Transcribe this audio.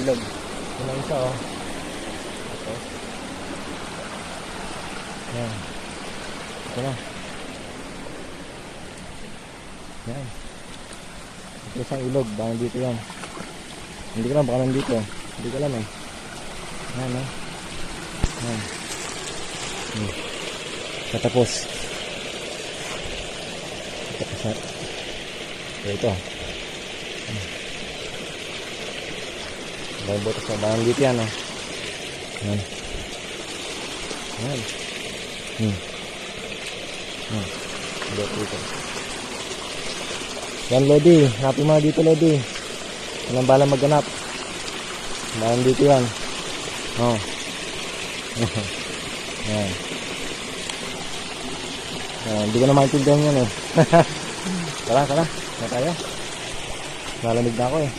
ilog. Ito na isa oh. Ito. Yan. Ito na. Yan. Ito isang ilog. Baka nandito yan. Hindi ko lang, baka nandito. Hindi ko alam eh. Yan oh. Yan. Katapos. Katapos. Ito. May butas na bahan dito yan. Yan. Yan. Dito. Yan Lodi. Hanapin mo dito Lodi. Walang balang maghanap. Bahan dito yan. Oh. Yan. Hindi ko na maintindihan yan eh. Tara. Na tayo. Malamig na ako eh.